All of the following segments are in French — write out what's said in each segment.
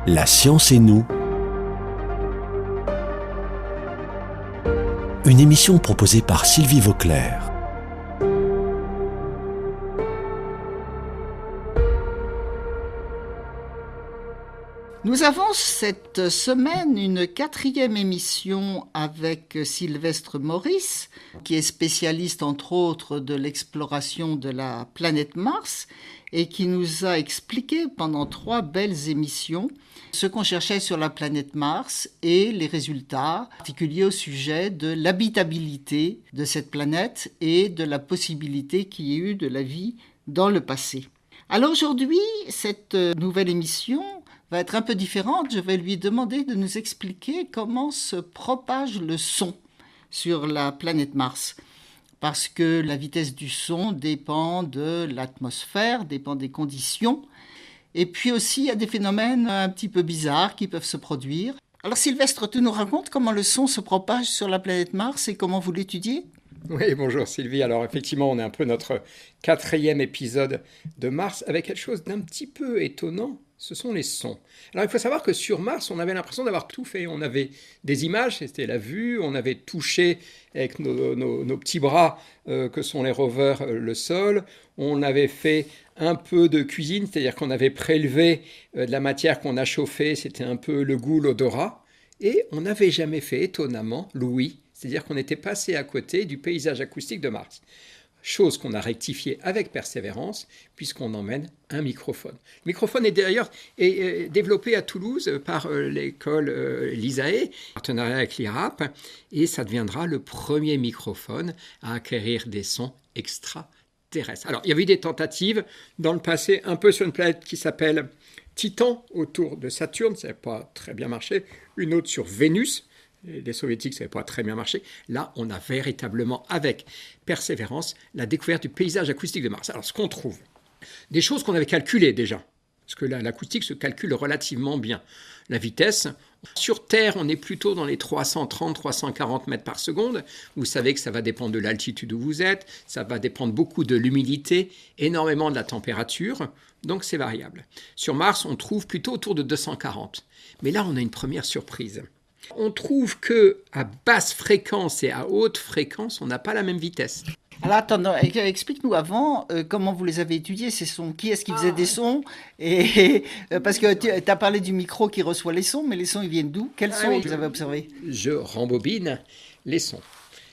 La science et nous. Une émission proposée par Sylvie Vauclair. Nous avons cette semaine une 4e émission avec Sylvestre Maurice, qui est spécialiste entre autres de l'exploration de la planète Mars et qui nous a expliqué pendant 3 belles émissions ce qu'on cherchait sur la planète Mars et les résultats, en particulier au sujet de l'habitabilité de cette planète et de la possibilité qu'il y ait eu de la vie dans le passé. Alors aujourd'hui, cette nouvelle émission va être un peu différente. Je vais lui demander de nous expliquer comment se propage le son sur la planète Mars. Parce que la vitesse du son dépend de l'atmosphère, dépend des conditions. Et puis aussi, il y a des phénomènes un petit peu bizarres qui peuvent se produire. Alors Sylvestre, tu nous racontes comment le son se propage sur la planète Mars et comment vous l'étudiez ? Oui, bonjour Sylvie. Alors effectivement, on est un peu notre 4e épisode de Mars avec quelque chose d'un petit peu étonnant. Ce sont les sons. Alors il faut savoir que sur Mars, on avait l'impression d'avoir tout fait. On avait des images, c'était la vue, on avait touché avec nos petits bras que sont les rovers le sol. On avait fait un peu de cuisine, c'est-à-dire qu'on avait prélevé de la matière qu'on a chauffée, c'était un peu le goût, l'odorat. Et on n'avait jamais fait étonnamment l'ouïe, c'est-à-dire qu'on était passé à côté du paysage acoustique de Mars. Chose qu'on a rectifiée avec persévérance, puisqu'on emmène un microphone. Le microphone est d'ailleurs développé à Toulouse par l'école l'ISAE, en partenariat avec l'IRAP, et ça deviendra le premier microphone à acquérir des sons extraterrestres. Alors, il y avait eu des tentatives dans le passé, un peu sur une planète qui s'appelle Titan, autour de Saturne, ça n'avait pas très bien marché, une autre sur Vénus. Les soviétiques, ça n'avait pas très bien marché. Là, on a véritablement, avec persévérance, la découverte du paysage acoustique de Mars. Alors, ce qu'on trouve, des choses qu'on avait calculées déjà, parce que l'acoustique se calcule relativement bien. La vitesse, sur Terre, on est plutôt dans les 330-340 mètres par seconde. Vous savez que ça va dépendre de l'altitude où vous êtes, ça va dépendre beaucoup de l'humidité, énormément de la température, donc c'est variable. Sur Mars, on trouve plutôt autour de 240. Mais là, on a une première surprise. On trouve qu'à basse fréquence et à haute fréquence, on n'a pas la même vitesse. Alors attends, explique-nous avant comment vous les avez étudiés, ces sons. Qui est-ce qui faisait des sons et parce que tu as parlé du micro qui reçoit les sons, mais les sons, ils viennent d'où ? Quels sons vous avez observés ? Je rembobine les sons.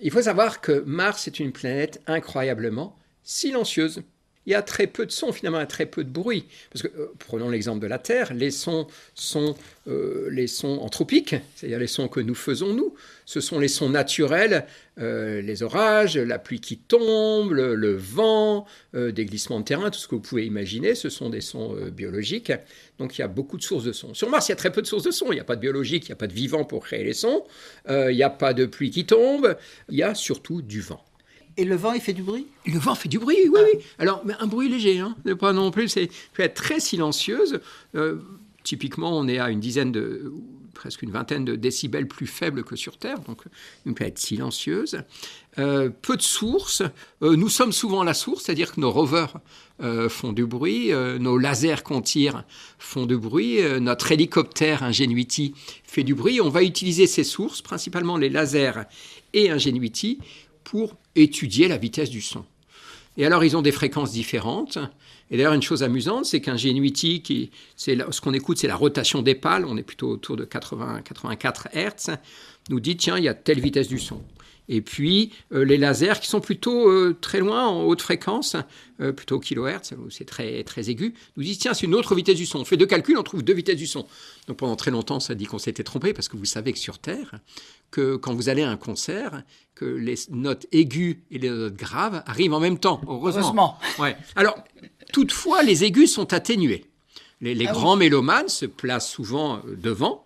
Il faut savoir que Mars est une planète incroyablement silencieuse. Il y a très peu de sons, finalement, il y a très peu de bruit. Parce que, prenons l'exemple de la Terre, les sons sont les sons anthropiques, c'est-à-dire les sons que nous faisons, nous. Ce sont les sons naturels, les orages, la pluie qui tombe, le vent, des glissements de terrain, tout ce que vous pouvez imaginer, ce sont des sons biologiques. Donc, il y a beaucoup de sources de sons. Sur Mars, il y a très peu de sources de sons. Il n'y a pas de biologique, il n'y a pas de vivant pour créer les sons. Il n'y a pas de pluie qui tombe. Il y a surtout du vent. Et le vent, il fait du bruit ? Le vent fait du bruit, oui, oui. Alors, mais un bruit léger, hein. Pas non plus, c'est peut être très silencieuse. Typiquement, on est à presque une vingtaine de décibels plus faible que sur Terre, donc une planète silencieuse. Peu de sources. Nous sommes souvent la source, c'est-à-dire que nos rovers font du bruit, nos lasers qu'on tire font du bruit, notre hélicoptère Ingenuity fait du bruit. On va utiliser ces sources, principalement les lasers et Ingenuity, pour étudier la vitesse du son. Et alors, ils ont des fréquences différentes. Et d'ailleurs, une chose amusante, c'est qu'Ingenuity, ce qu'on écoute, c'est la rotation des pales, on est plutôt autour de 80-84 Hz, nous dit, tiens, il y a telle vitesse du son. Et puis, les lasers qui sont plutôt très loin, en haute fréquence, plutôt kilohertz, c'est très, très aigu, nous disent, tiens, c'est une autre vitesse du son. On fait 2 calculs, on trouve 2 vitesses du son. Donc pendant très longtemps, ça dit qu'on s'était trompé, parce que vous savez que sur Terre, que quand vous allez à un concert, que les notes aiguës et les notes graves arrivent en même temps, heureusement. Ouais. Alors, toutefois, les aigus sont atténués. Les grands mélomanes se placent souvent devant,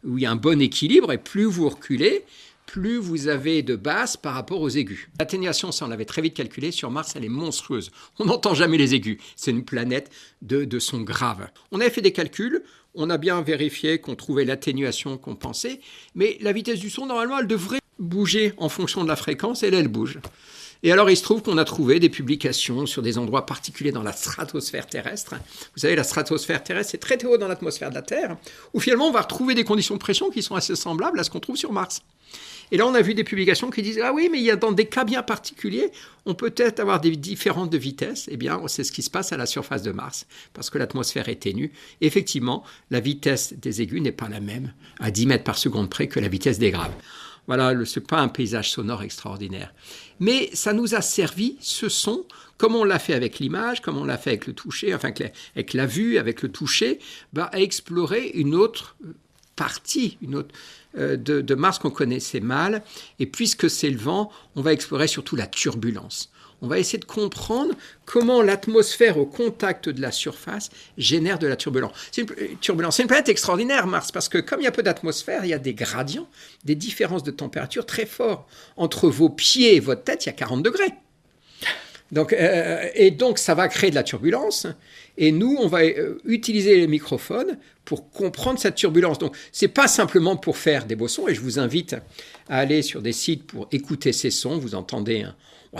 où il y a un bon équilibre, et plus vous reculez, plus vous avez de basses par rapport aux aigus. L'atténuation, ça on l'avait très vite calculé, sur Mars, elle est monstrueuse. On n'entend jamais les aigus. C'est une planète de sons graves. On avait fait des calculs, on a bien vérifié qu'on trouvait l'atténuation qu'on pensait, mais la vitesse du son, normalement, elle devrait bouger en fonction de la fréquence, et là, elle bouge. Et alors, il se trouve qu'on a trouvé des publications sur des endroits particuliers dans la stratosphère terrestre. Vous savez, la stratosphère terrestre, c'est très haut dans l'atmosphère de la Terre, où finalement, on va retrouver des conditions de pression qui sont assez semblables à ce qu'on trouve sur Mars. Et là, on a vu des publications qui disent « Ah oui, mais il y a dans des cas bien particuliers, on peut peut-être avoir des différences de vitesse. » Eh bien, c'est ce qui se passe à la surface de Mars, parce que l'atmosphère est ténue. Effectivement, la vitesse des aigus n'est pas la même à 10 mètres par seconde près que la vitesse des graves. Voilà, ce n'est pas un paysage sonore extraordinaire. Mais ça nous a servi, ce son, comme on l'a fait avec l'image, comme on l'a fait avec le toucher, enfin avec la vue, avec le toucher, à explorer une autre partie, de Mars qu'on connaissait mal. Et puisque c'est le vent, on va explorer surtout la turbulence. On va essayer de comprendre comment l'atmosphère au contact de la surface génère de la turbulence. C'est une planète extraordinaire, Mars, parce que comme il y a peu d'atmosphère, il y a des gradients, des différences de température très forts. Entre vos pieds et votre tête, il y a 40 degrés. Donc, ça va créer de la turbulence. Et nous, on va utiliser les microphones pour comprendre cette turbulence. Donc, ce n'est pas simplement pour faire des beaux sons. Et je vous invite à aller sur des sites pour écouter ces sons. Vous entendez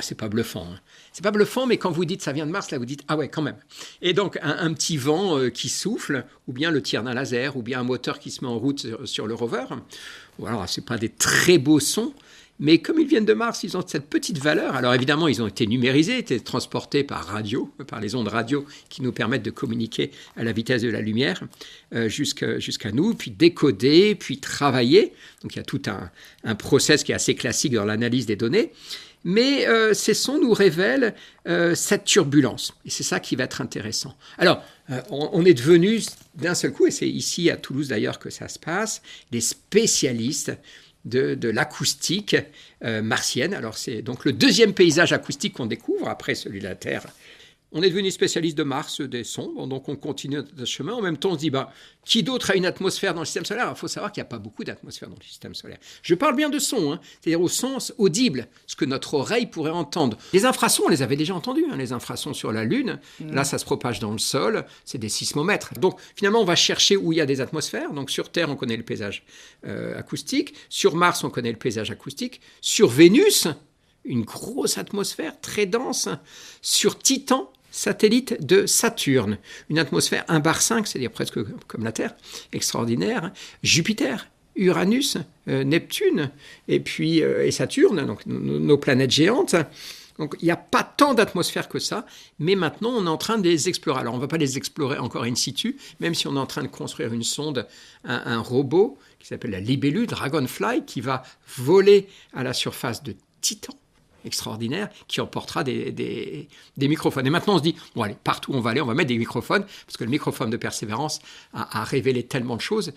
c'est pas bluffant. C'est pas bluffant, mais quand vous dites ça vient de Mars, là vous dites ah ouais quand même. Et donc un petit vent qui souffle, ou bien le tir d'un laser, ou bien un moteur qui se met en route sur le rover. Voilà, c'est pas des très beaux sons, mais comme ils viennent de Mars, ils ont cette petite valeur. Alors évidemment, ils ont été numérisés, été transportés par radio, par les ondes radio qui nous permettent de communiquer à la vitesse de la lumière jusqu'à nous, puis décoder, puis travailler. Donc il y a tout un process qui est assez classique dans l'analyse des données. Mais ces sons nous révèlent cette turbulence. Et c'est ça qui va être intéressant. Alors, on est devenus d'un seul coup, et c'est ici à Toulouse d'ailleurs que ça se passe, des spécialistes de l'acoustique martienne. Alors, c'est donc le deuxième paysage acoustique qu'on découvre après celui de la Terre. On est devenu spécialiste de Mars, des sons, donc on continue notre chemin. En même temps, on se dit, qui d'autre a une atmosphère dans le système solaire ? Il faut savoir qu'il n'y a pas beaucoup d'atmosphère dans le système solaire. Je parle bien de son, c'est-à-dire au sens audible, ce que notre oreille pourrait entendre. Les infrasons, on les avait déjà entendus, les infrasons sur la Lune. Là, ça se propage dans le sol, c'est des sismomètres. Donc finalement, on va chercher où il y a des atmosphères. Donc sur Terre, on connaît le paysage acoustique. Sur Mars, on connaît le paysage acoustique. Sur Vénus, une grosse atmosphère très dense. Sur Titan, satellite de Saturne, une atmosphère 1 bar 5, c'est-à-dire presque comme la Terre, extraordinaire. Jupiter, Uranus, Neptune, et Saturne, donc nos planètes géantes. Donc il n'y a pas tant d'atmosphère que ça, mais maintenant on est en train de les explorer. Alors on ne va pas les explorer encore in situ, même si on est en train de construire une sonde, un robot qui s'appelle la Libellule, Dragonfly, qui va voler à la surface de Titan, extraordinaire, qui emportera des microphones. Et maintenant, on se dit, bon allez, partout où on va aller, on va mettre des microphones, parce que le microphone de Persévérance a révélé tellement de choses,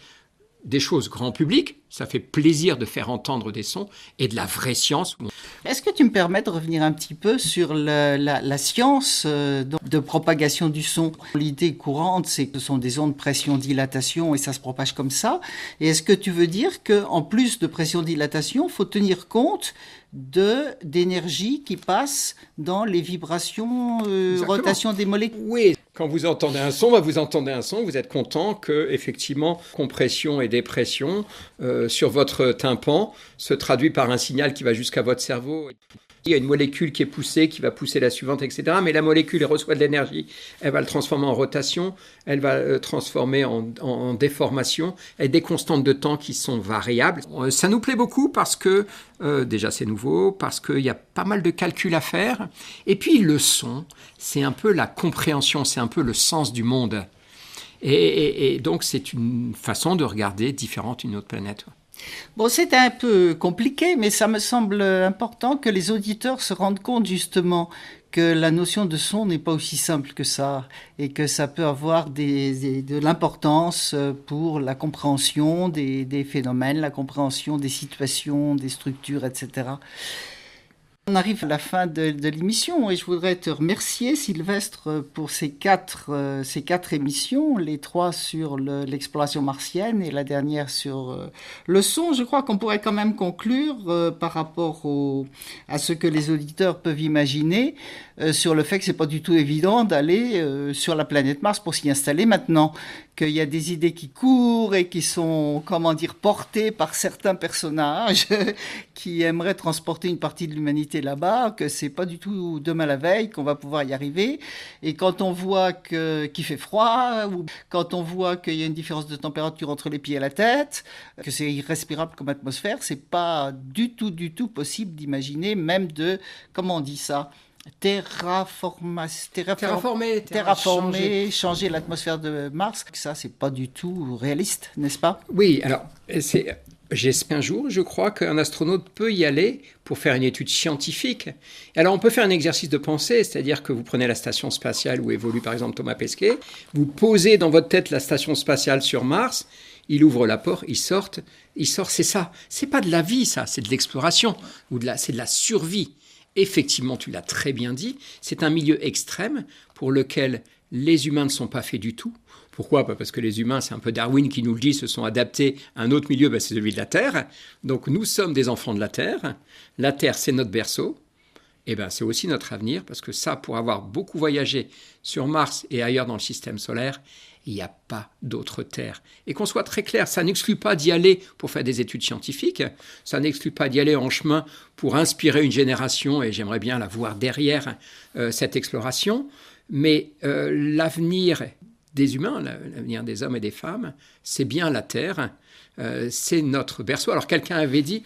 des choses grand public, ça fait plaisir de faire entendre des sons, et de la vraie science. Est-ce que tu me permets de revenir un petit peu sur la science de propagation du son ? L'idée courante, c'est que ce sont des ondes pression-dilatation et ça se propage comme ça. Et est-ce que tu veux dire qu'en plus de pression-dilatation, il faut tenir compte d'énergie qui passe dans les vibrations, rotation des molécules ? Oui, quand vous entendez un son, vous êtes content que, effectivement, compression et dépression sur votre tympan se traduit par un signal qui va jusqu'à votre cerveau. Il y a une molécule qui est poussée, qui va pousser la suivante, etc. Mais la molécule, elle reçoit de l'énergie, elle va le transformer en rotation, elle va le transformer en déformation, et des constantes de temps qui sont variables. Ça nous plaît beaucoup parce que, déjà c'est nouveau, parce qu'il y a pas mal de calculs à faire. Et puis le son, c'est un peu la compréhension, c'est un peu le sens du monde. Et donc c'est une façon de regarder différente une autre planète. Bon, c'est un peu compliqué, mais ça me semble important que les auditeurs se rendent compte justement que la notion de son n'est pas aussi simple que ça et que ça peut avoir de l'importance pour la compréhension des phénomènes, la compréhension des situations, des structures, etc. On arrive à la fin de l'émission et je voudrais te remercier, Sylvestre, pour ces quatre émissions, les 3 sur l'exploration martienne et la dernière sur le son. Je crois qu'on pourrait quand même conclure par rapport à ce que les auditeurs peuvent imaginer sur le fait que c'est pas du tout évident d'aller sur la planète Mars pour s'y installer maintenant, qu'il y a des idées qui courent et qui sont, portées par certains personnages qui aimeraient transporter une partie de l'humanité habiter là-bas, que c'est pas du tout demain la veille qu'on va pouvoir y arriver. Et quand on voit qu'il fait froid, ou quand on voit qu'il y a une différence de température entre les pieds et la tête, que c'est irrespirable comme atmosphère, c'est pas du tout possible d'imaginer, même de, comment on dit ça, terraformer, changer l'atmosphère de Mars. Ça, c'est pas du tout réaliste, n'est-ce pas? Oui, alors, j'espère un jour, je crois qu'un astronaute peut y aller pour faire une étude scientifique. Alors, on peut faire un exercice de pensée, c'est-à-dire que vous prenez la station spatiale où évolue par exemple Thomas Pesquet, vous posez dans votre tête la station spatiale sur Mars, il ouvre la porte, il sort, c'est ça. C'est pas de la vie, ça, c'est de l'exploration, c'est de la survie. Effectivement, tu l'as très bien dit, c'est un milieu extrême pour lequel les humains ne sont pas faits du tout. Pourquoi ? Parce que les humains, c'est un peu Darwin qui nous le dit, se sont adaptés à un autre milieu, c'est celui de la Terre. Donc nous sommes des enfants de la Terre. La Terre, c'est notre berceau. Et c'est aussi notre avenir, parce que ça, pour avoir beaucoup voyagé sur Mars et ailleurs dans le système solaire, il n'y a pas d'autre terre. Et qu'on soit très clair, ça n'exclut pas d'y aller pour faire des études scientifiques, ça n'exclut pas d'y aller en chemin pour inspirer une génération, et j'aimerais bien la voir derrière cette exploration, mais l'avenir des humains, l'avenir des hommes et des femmes, c'est bien la Terre, c'est notre berceau. Alors quelqu'un avait dit,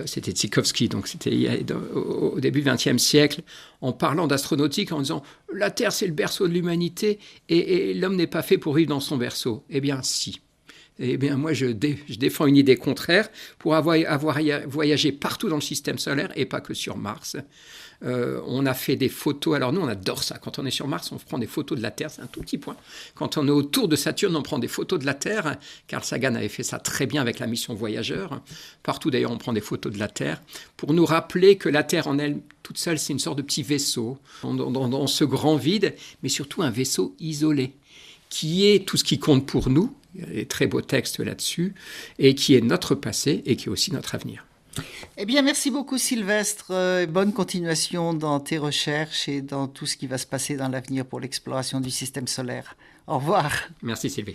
c'était Tsikovsky, donc c'était au début du XXe siècle, en parlant d'astronautique, en disant « la Terre c'est le berceau de l'humanité et l'homme n'est pas fait pour vivre dans son berceau ». Eh bien si. Eh bien moi je défends une idée contraire pour avoir voyagé partout dans le système solaire et pas que sur Mars. On a fait des photos, alors nous on adore ça, quand on est sur Mars on prend des photos de la Terre, c'est un tout petit point. Quand on est autour de Saturne on prend des photos de la Terre, Carl Sagan avait fait ça très bien avec la mission Voyageur. Partout d'ailleurs on prend des photos de la Terre pour nous rappeler que la Terre en elle toute seule c'est une sorte de petit vaisseau dans ce grand vide, mais surtout un vaisseau isolé qui est tout ce qui compte pour nous, il y a des très beaux textes là-dessus, et qui est notre passé et qui est aussi notre avenir. Eh bien, merci beaucoup Sylvestre. Bonne continuation dans tes recherches et dans tout ce qui va se passer dans l'avenir pour l'exploration du système solaire. Au revoir. Merci Sylvie.